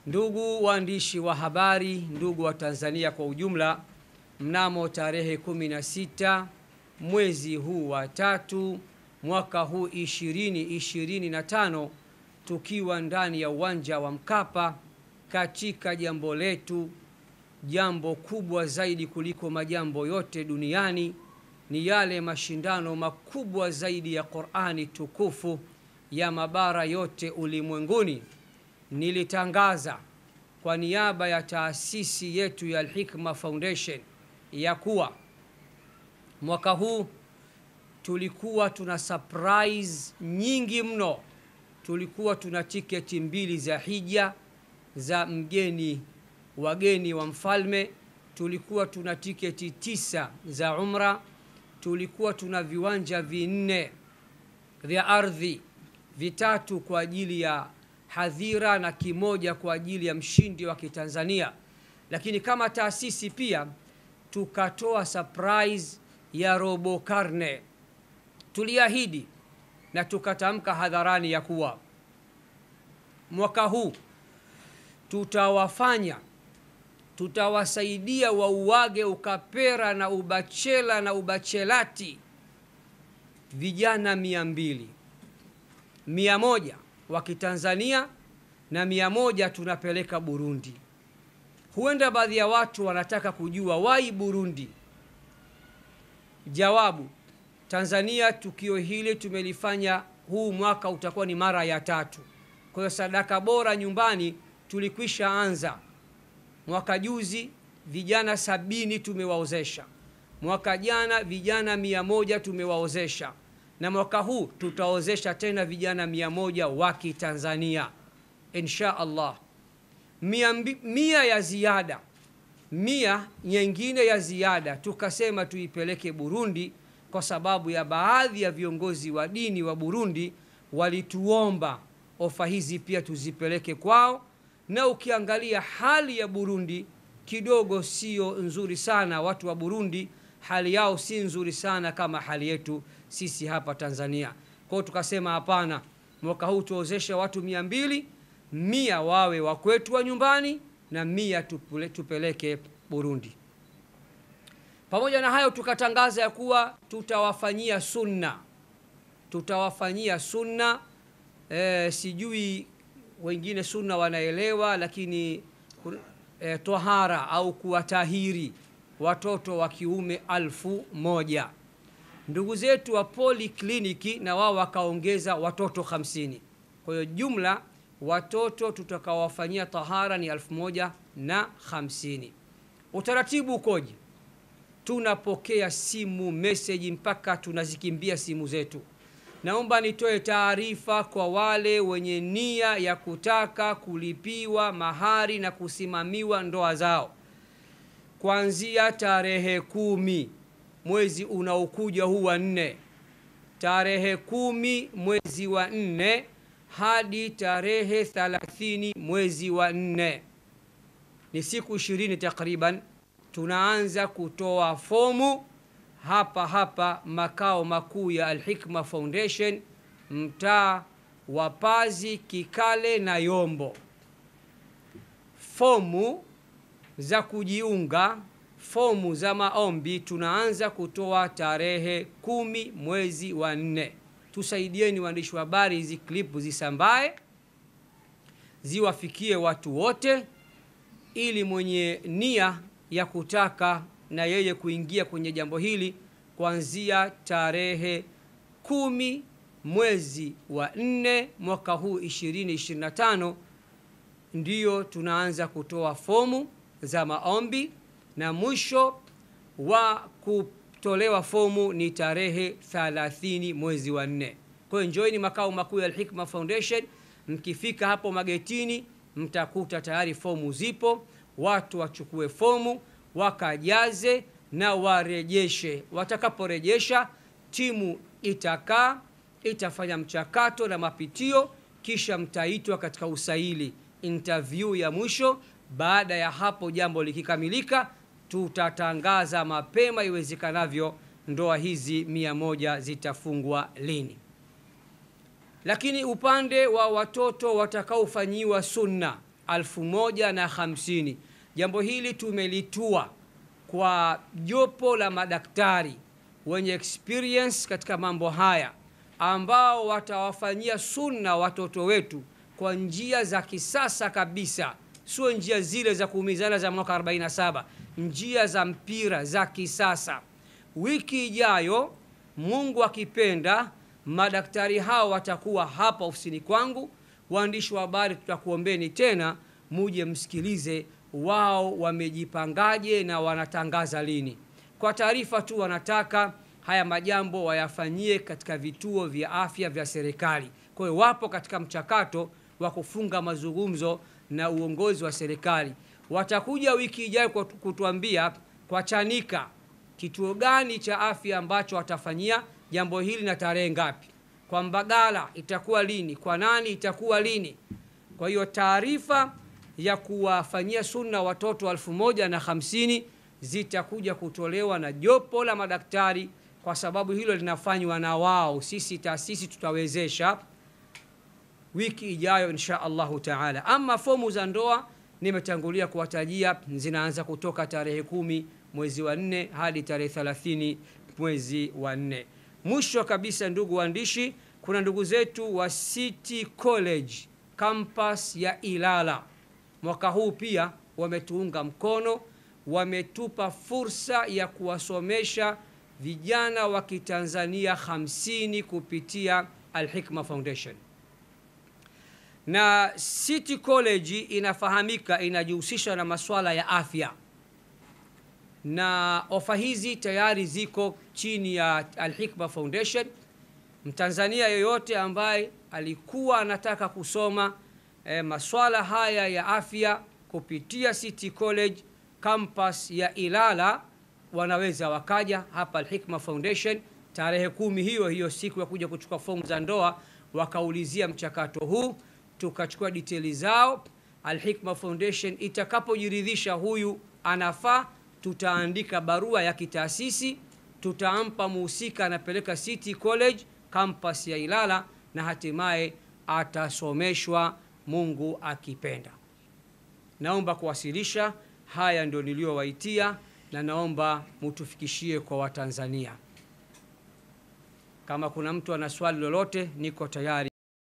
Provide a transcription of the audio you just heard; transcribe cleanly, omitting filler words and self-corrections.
Ndugu waandishi wa habari, ndugu wa Tanzania kwa ujumla, mnamo tarehe 16 mwezi huu wa 3 mwaka huu 2025, tukiwa ndani ya uwanja wa Mkapa katika jambo letu, jambo kubwa zaidi kuliko majambo yote duniani, ni yale mashindano makubwa zaidi ya Qur'ani tukufu ya mabara yote ulimwenguni. Nilitangaza kwa niaba ya taasisi yetu ya Al-Hikma Foundation ya kuwa mwaka huu tulikuwa tuna surprise nyingi mno. Tulikuwa tuna tiketi 2 za hija za wageni wa mfalme, tulikuwa tuna tiketi 9 za umra, tulikuwa tuna viwanja 4 vya ardhi, 3 kwa ajili ya hadhira na 1 kwa ajili ya mshindi wa Kitanzania. Lakini kama taasisi pia tukatoa surprise ya robo karne. Tuliahidi na tukatamka hadharani ya kuwa mwaka huu tutawasaidia wauage ukapera na ubachela na ubachelati vijana 200, 100 wa Kitanzania na 100 tunapeleka Burundi. Huenda baadhi ya watu wanataka kujua why Burundi. Jawabu, Tanzania tukio hili tumelifanya, huu mwaka utakuwa ni mara ya 3. Kwa hiyo sadaka bora nyumbani tulikwisha anza. Mwaka juzi vijana 70 tumewaozesha. Mwaka jana vijana 100 tumewaozesha. Na mwaka huu tutaozesha tena vijana 100 wa Kitanzania insha Allah. 100 ya ziada, 100 nyingine ya ziada tukasema tuipeleke Burundi, kwa sababu ya baadhi ya viongozi wa dini wa Burundi walituomba ofa hizi pia tuzipeleke kwao. Na ukiangalia hali ya Burundi kidogo sio nzuri sana. Watu wa Burundi hali yao si nzuri sana kama hali yetu sisi hapa Tanzania. Kwa hiyo tukasema hapana, mwaka huu tuozeshe watu 200, 100 wawe wa kwetu wa nyumbani na 100 tupeleke Burundi. Pamoja na hayo tukatangaza ya kuwa tutawafanyia sunna. Sijui wengine sunna wanaelewa, lakini tohara au kuwatahiri watoto wa kiume 1000. Ndugu zetu wa polikliniki na wao wakaongeza watoto 50. Kwa hiyo jumla watoto tutakawafanyia tahara ni 1050. Utaratibu ukoje? Tunapokea simu, message mpaka tunazikimbia simu zetu. Naomba nitoe taarifa kwa wale wenye nia ya kutaka kulipiwa mahari na kusimamiwa ndoa zao. Kuanzia tarehe 10 mwezi unaokuja huu wa 4, tarehe 10 mwezi wa 4 hadi tarehe 30 mwezi wa 4, ni siku 20 takriban, tunaanza kutoa fomu hapa makao makuu ya Al-Hikma Foundation, mtaa wa Pazi, Kikale na Yombo. Fomu za kujiunga, fomu za maombi tunaanza kutoa tarehe 10 mwezi wa 4. Tusaidieni waandishi wa habari, hizi klipu zisambae, ziwafikie watu wote, ili mwenye nia ya kutaka na yeye kuingia kwenye jambo hili kuanzia tarehe 10 mwezi wa 4 mwaka huu 2025 ndiyo tunaanza kutoa fomu za maombi, na mwisho wa kutolewa fomu ni tarehe 30 mwezi wa 4. Kwa hiyo njoeni makao makuu ya Al-Hikma Foundation. Mkifika hapo magetini mtakuta tayari fomu zipo. Watu wachukue fomu, wakajaze na warejeshe. Watakaporejesha, timu itafanya mchakato na mapitio, kisha mtaitwa katika usaili, interview ya mwisho. Baada ya hapo jambo likikamilika, tutatangaza mapema iwezekanavyo ndoa hizi 100 zitafungwa lini. Lakini upande wa watoto watakaofanyiwa sunna 1050. Jambo hili tumelitua kwa jopo la madaktari wenye experience katika mambo haya, ambao watawafanyia sunna watoto wetu kwa njia za kisasa kabisa, sio njia zile za kuumizana za mwaka 47, njia za mpira za kisasa. Wiki ijayo Mungu akipenda, madaktari hao watakuwa hapa ofisini kwangu. Waandishi wa habari, tutakuombeni tena muje msikilize wao wamejipangaje na wanatangaza lini. Kwa taarifa tu, wanataka haya majambo wayafanyie katika vituo vya afya vya serikali. Kwa hiyo wapo katika mchakato wa kufunga mazungumzo na uongozi wa serikali. Watakuja wiki ijayo kutuambia kwa Chanika kituo gani cha afya ambacho watafanyia jambo hili na tarehe ngapi. Kwa Mbagala itakuwa lini, kwa nani itakuwa lini. Kwa hiyo taarifa ya kuwafanyia sunna watoto 1050 zitakuja kutolewa na jopo la madaktari, kwa sababu hilo linafanywa na wao. Sisi taasisi tutawezesha wiki ijayo insha Allahu taala. Ama fomu za ndoa nimetangulia kuwatajia, zinaanza kutoka tarehe 10 mwezi wa 4 hadi tarehe 30 mwezi wa 4. Mwisho kabisa, ndugu waandishi, kuna ndugu zetu wa City College campus ya Ilala, mwaka huu pia wametuunga mkono, wametupa fursa ya kuwasomesha vijana wa Kitanzania 50 kupitia Al-Hikma Foundation. Na City College inafahamika inajihusisha na masuala ya afya, na ofa hizi tayari ziko chini ya Al-Hikma Foundation. Mtanzania yoyote ambaye alikuwa anataka kusoma masuala haya ya afya kupitia City College campus ya Ilala, wanaweza wakaja hapa Al-Hikma Foundation tarehe 10 hiyo siku ya kuja kuchukua fomu za ndoa, wakaulizia mchakato huu, tukachukua details zao. Al-Hikma Foundation itakapojiridhisha huyu anafaa, tutaandika barua ya kitaasisi, tutampa muhusika, anapeleka City College campus ya Ilala, na hatimaye atasomeshwa Mungu akipenda. Naomba kuwasilisha haya ndio niliyowaitia, na naomba mutufikishie kwa Watanzania. Kama kuna mtu ana swali lolote, niko tayari.